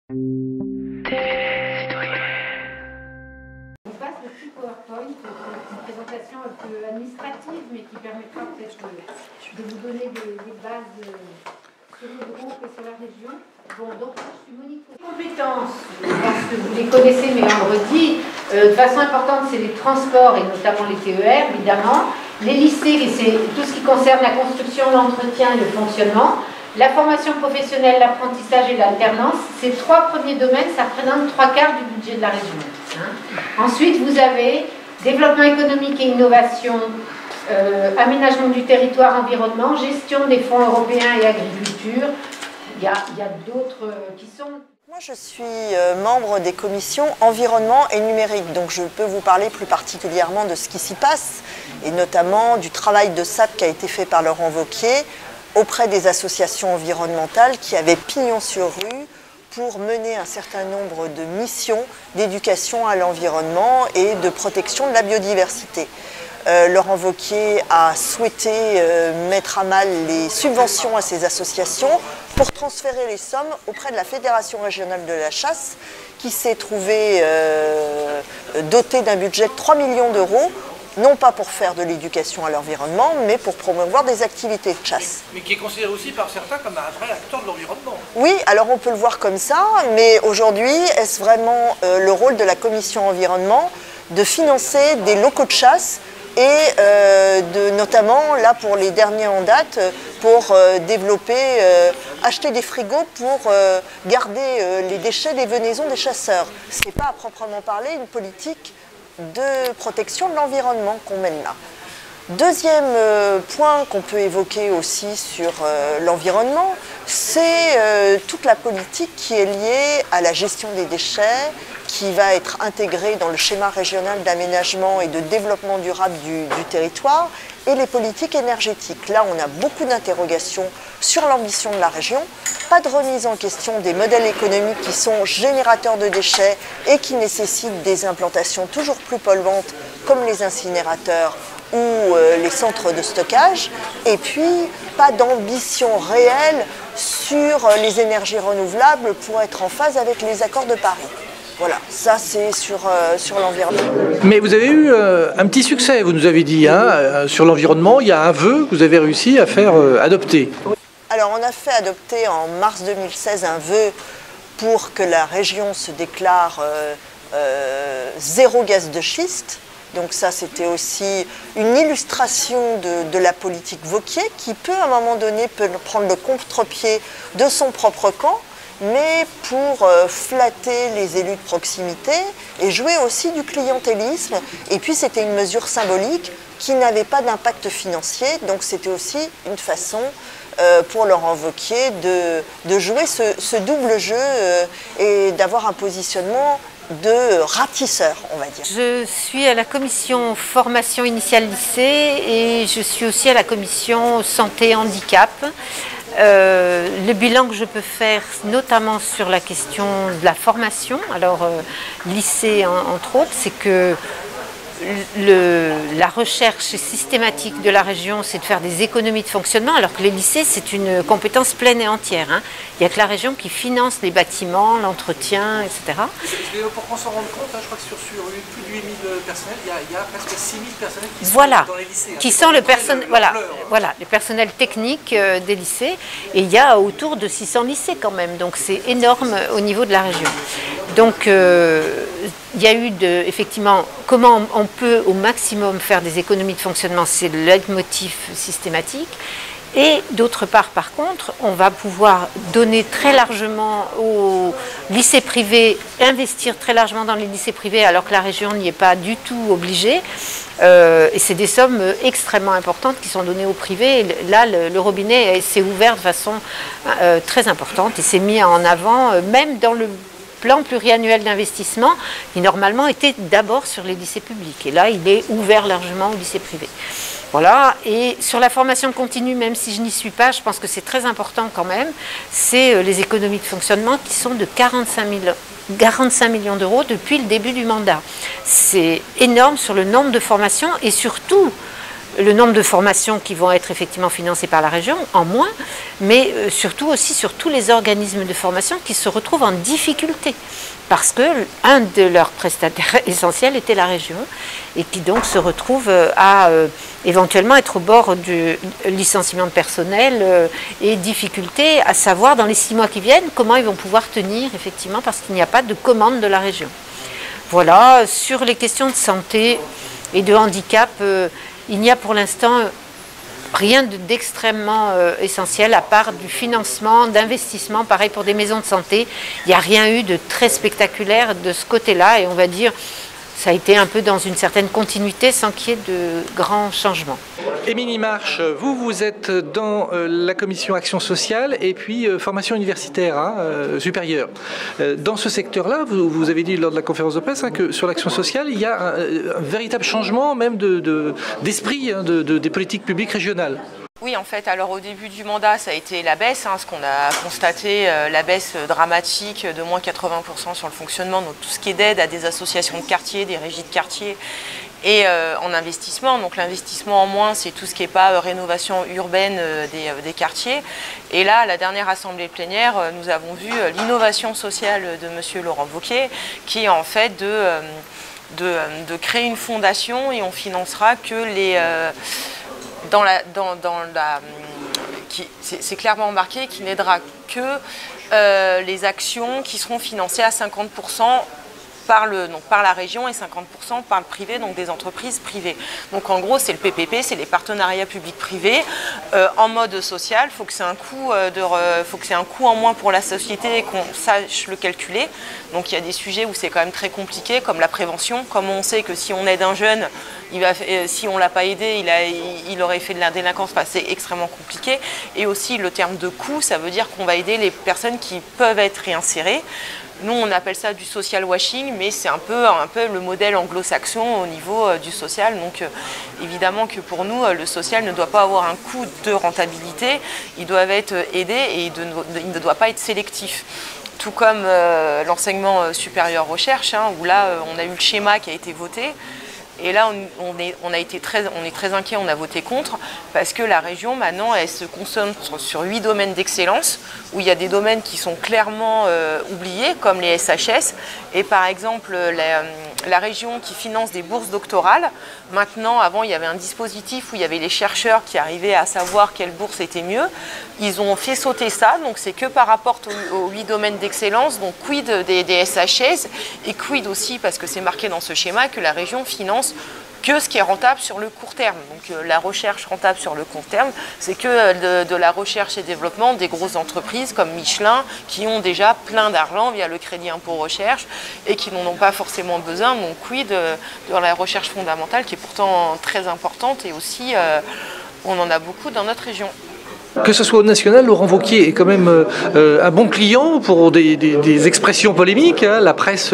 On passe le petit PowerPoint, une présentation un peu administrative, mais qui permettra peut-être de vous donner des bases sur le groupe et sur la région. Bon, donc je suis Monique. Compétences, je pense que vous les connaissez, mais on le redit. De façon importante, c'est les transports et notamment les TER, évidemment. Les lycées, c'est tout ce qui concerne la construction, l'entretien et le fonctionnement. La formation professionnelle, l'apprentissage et l'alternance, ces trois premiers domaines, ça représente 3/4 du budget de la région. Ensuite, vous avez développement économique et innovation, aménagement du territoire, environnement, gestion des fonds européens et agriculture. Il y a d'autres qui sont... Moi, je suis membre des commissions environnement et numérique, donc je peux vous parler plus particulièrement de ce qui s'y passe, et notamment du travail de sape qui a été fait par Laurent Wauquiez auprès des associations environnementales qui avaient pignon sur rue pour mener un certain nombre de missions d'éducation à l'environnement et de protection de la biodiversité. Laurent Wauquiez a souhaité mettre à mal les subventions à ces associations pour transférer les sommes auprès de la Fédération régionale de la chasse qui s'est trouvée dotée d'un budget de 3 millions d'euros, non pas pour faire de l'éducation à l'environnement, mais pour promouvoir des activités de chasse. Mais qui est considéré aussi par certains comme un vrai acteur de l'environnement. Oui, alors on peut le voir comme ça, mais aujourd'hui, est-ce vraiment le rôle de la commission environnement de financer des locaux de chasse et notamment, là pour les derniers en date, pour développer, acheter des frigos pour garder les déchets des venaisons des chasseurs. Ce n'est pas à proprement parler une politique de protection de l'environnement qu'on mène là. Deuxième point qu'on peut évoquer aussi sur l'environnement, c'est toute la politique qui est liée à la gestion des déchets, qui va être intégrée dans le schéma régional d'aménagement et de développement durable du territoire, et les politiques énergétiques. Là, on a beaucoup d'interrogations sur l'ambition de la région, pas de remise en question des modèles économiques qui sont générateurs de déchets et qui nécessitent des implantations toujours plus polluantes comme les incinérateurs ou les centres de stockage, et puis pas d'ambition réelle sur les énergies renouvelables pour être en phase avec les accords de Paris. Voilà, ça c'est sur l'environnement. Mais vous avez eu un petit succès, vous nous avez dit, hein, sur l'environnement. Il y a un vœu que vous avez réussi à faire adopter. Alors on a fait adopter en mars 2016 un vœu pour que la région se déclare zéro gaz de schiste. Donc ça, c'était aussi une illustration de la politique Wauquiez qui peut, à un moment donné, prendre le contre-pied de son propre camp, mais pour flatter les élus de proximité et jouer aussi du clientélisme. Et puis, c'était une mesure symbolique qui n'avait pas d'impact financier. Donc, c'était aussi une façon pour Laurent Wauquiez de jouer ce double jeu et d'avoir un positionnement de ratisseur, on va dire. Je suis à la commission formation initiale lycée et je suis aussi à la commission santé handicap. Le bilan que je peux faire, notamment sur la question de la formation, alors lycée entre autres, c'est que la recherche systématique de la région, c'est de faire des économies de fonctionnement, alors que les lycées, c'est une compétence pleine et entière. Hein. Il n'y a que la région qui finance les bâtiments, l'entretien, etc. Pour qu'on s'en rende compte, hein, je crois que sur plus de 8000 personnels, il y a presque 6000 personnels qui sont dans les lycées. Qui sont les personnels techniques des lycées. Et il y a autour de 600 lycées quand même, donc c'est énorme au niveau de la région. Donc il y a eu effectivement comment on peut au maximum faire des économies de fonctionnement, c'est le leitmotiv systématique. Et d'autre part, par contre, on va pouvoir donner très largement aux lycées privés, investir très largement dans les lycées privés alors que la région n'y est pas du tout obligée. Et c'est des sommes extrêmement importantes qui sont données au privé. Et là, le robinet s'est ouvert de façon très importante et s'est mis en avant, même dans le plan pluriannuel d'investissement, qui normalement était d'abord sur les lycées publics. Et là, il est ouvert largement aux lycées privés. Voilà, et sur la formation continue, même si je n'y suis pas, je pense que c'est très important quand même, c'est les économies de fonctionnement qui sont de 45 millions d'euros depuis le début du mandat. C'est énorme sur le nombre de formations et surtout le nombre de formations qui vont être effectivement financées par la région, en moins, mais surtout aussi sur tous les organismes de formation qui se retrouvent en difficulté, parce que un de leurs prestataires essentiels était la région, et qui donc se retrouve à éventuellement être au bord du licenciement de personnel et difficulté à savoir dans les 6 mois qui viennent comment ils vont pouvoir tenir, effectivement, parce qu'il n'y a pas de commande de la région. Voilà, sur les questions de santé et de handicap, il n'y a pour l'instant rien d'extrêmement essentiel à part du financement, d'investissement. Pareil pour des maisons de santé, il n'y a rien eu de très spectaculaire de ce côté-là et on va dire ça a été un peu dans une certaine continuité sans qu'il y ait de grands changements. Émilie Marche, vous êtes dans la commission action sociale et puis formation universitaire supérieure. Dans ce secteur-là, vous avez dit lors de la conférence de presse que sur l'action sociale, il y a un véritable changement même d'esprit des politiques publiques régionales. Oui, en fait, alors au début du mandat, ça a été la baisse, ce qu'on a constaté, la baisse dramatique de moins 80% sur le fonctionnement, donc tout ce qui est d'aide à des associations de quartier, des régies de quartier, et en investissement. Donc l'investissement en moins, c'est tout ce qui n'est pas rénovation urbaine des quartiers. Et là, à la dernière assemblée plénière, nous avons vu l'innovation sociale de M. Laurent Wauquiez, qui est en fait de créer une fondation et on financera que les... c'est clairement marqué qu'il n'aidera que les actions qui seront financées à 50% par la région et 50% par le privé, donc des entreprises privées. Donc en gros, c'est le PPP, c'est les partenariats publics-privés en mode social. Il faut que c'est un coût en moins pour la société et qu'on sache le calculer. Donc il y a des sujets où c'est quand même très compliqué, comme la prévention. Comme on sait que si on aide un jeune, si on ne l'a pas aidé, il aurait fait de la délinquance, c'est extrêmement compliqué. Et aussi le terme de coût, ça veut dire qu'on va aider les personnes qui peuvent être réinsérées. Nous, on appelle ça du social washing, mais c'est un peu le modèle anglo-saxon au niveau du social. Donc, évidemment que pour nous, le social ne doit pas avoir un coût de rentabilité. Ils doivent être aidés et il ne doit pas être sélectif. Tout comme l'enseignement supérieur recherche, où là, on a eu le schéma qui a été voté. Et là, on est très inquiet, on a voté contre, parce que la région, maintenant, elle se concentre sur 8 domaines d'excellence, où il y a des domaines qui sont clairement oubliés, comme les SHS. Et par exemple, la région qui finance des bourses doctorales, maintenant, avant, il y avait un dispositif où il y avait les chercheurs qui arrivaient à savoir quelle bourse était mieux. Ils ont fait sauter ça, donc c'est que par rapport aux 8 domaines d'excellence, donc quid des SHS, et quid aussi, parce que c'est marqué dans ce schéma, que la région finance que ce qui est rentable sur le court terme. Donc la recherche rentable sur le court terme, c'est que de la recherche et développement des grosses entreprises comme Michelin qui ont déjà plein d'argent via le crédit impôt recherche et qui n'en ont pas forcément besoin. Donc quid de la recherche fondamentale qui est pourtant très importante et aussi on en a beaucoup dans notre région. Que ce soit au national, Laurent Wauquiez est quand même un bon client pour des expressions polémiques. La presse,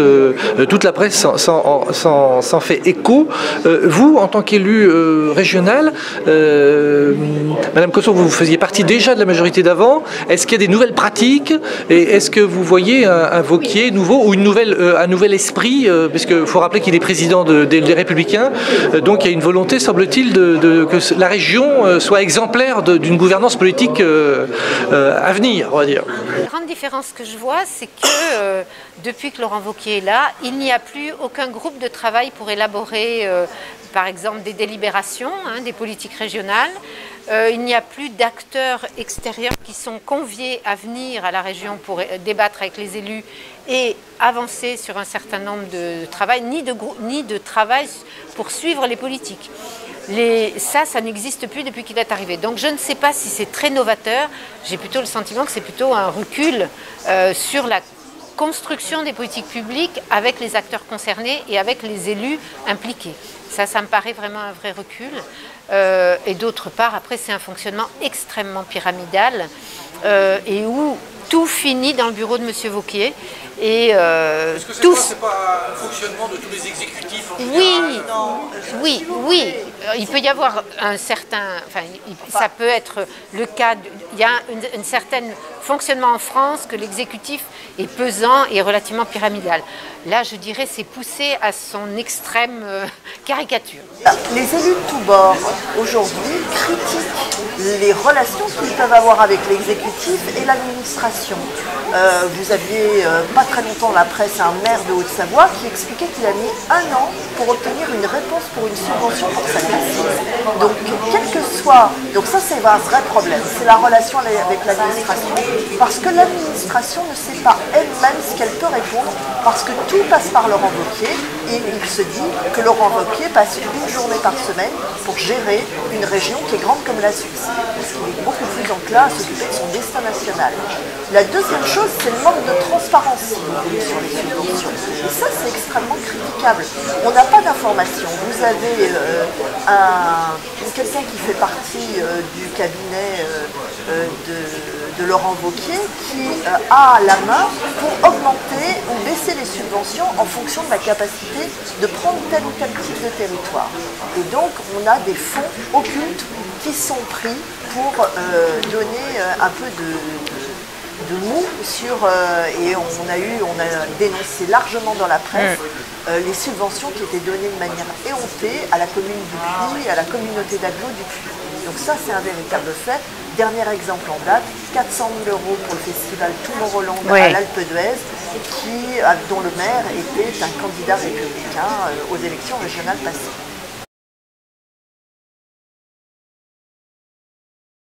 toute la presse s'en fait écho. Vous, en tant qu'élu régional, Madame Cosson, vous faisiez partie déjà de la majorité d'avant. Est-ce qu'il y a des nouvelles pratiques et est-ce que vous voyez un Wauquiez nouveau ou un nouvel esprit, parce qu'il faut rappeler qu'il est président des Républicains, donc il y a une volonté, semble-t-il, que la région soit exemplaire d'une gouvernance politique à venir, on va dire. La grande différence que je vois, c'est que depuis que Laurent Wauquiez est là, il n'y a plus aucun groupe de travail pour élaborer, par exemple, des délibérations, des politiques régionales. Il n'y a plus d'acteurs extérieurs qui sont conviés à venir à la région pour débattre avec les élus et avancer sur un certain nombre de travail, ni de travail pour suivre les politiques. Ça n'existe plus depuis qu'il est arrivé. Donc je ne sais pas si c'est très novateur. J'ai plutôt le sentiment que c'est plutôt un recul sur la construction des politiques publiques avec les acteurs concernés et avec les élus impliqués. Ça me paraît vraiment un vrai recul. Et d'autre part, après, c'est un fonctionnement extrêmement pyramidal et où tout finit dans le bureau de M. Vauquier. Et Est-ce que tous... c'est pas un fonctionnement de tous les exécutifs en Oui, oui. Il peut y avoir un certain... ça peut être le cas... Il y a un certain fonctionnement en France que l'exécutif est pesant et relativement pyramidal. Là, je dirais, c'est poussé à son extrême caricature. Les élus de tous bords, aujourd'hui, critiquent les relations qu'ils peuvent avoir avec l'exécutif et l'administration. Vous aviez pas très longtemps la presse un maire de Haute-Savoie qui expliquait qu'il a mis 1 an pour obtenir une réponse pour une subvention pour sa piscine. Donc, quel que soit... Donc ça, c'est un vrai problème. C'est la relation avec l'administration, parce que l'administration ne sait pas elle-même ce qu'elle peut répondre, parce que tout passe par Laurent Wauquiez, et il se dit que Laurent Wauquiez passe une journée par semaine pour gérer une région qui est grande comme la Suisse. Parce qu'il est beaucoup plus enclin à s'occuper de son destin national. La deuxième chose, c'est le manque de transparence sur les subventions. Et ça, c'est extrêmement critiquable. On n'a pas d'informations. Vous avez quelqu'un qui fait partie du cabinet de Laurent Wauquiez qui a la main pour augmenter ou baisser les subventions en fonction de la capacité de prendre tel ou tel type de territoire. Et donc, on a des fonds occultes qui sont pris pour donner un peu de mou sur, et on a dénoncé largement dans la presse les subventions qui étaient données de manière éhontée à la commune du Puy et à la communauté d'agglo du Puy. Donc ça, c'est un véritable fait. Dernier exemple en date, 400 000 € pour le festival Tomorrowland à l'Alpe d'Huez, dont le maire était un candidat républicain aux élections régionales passées.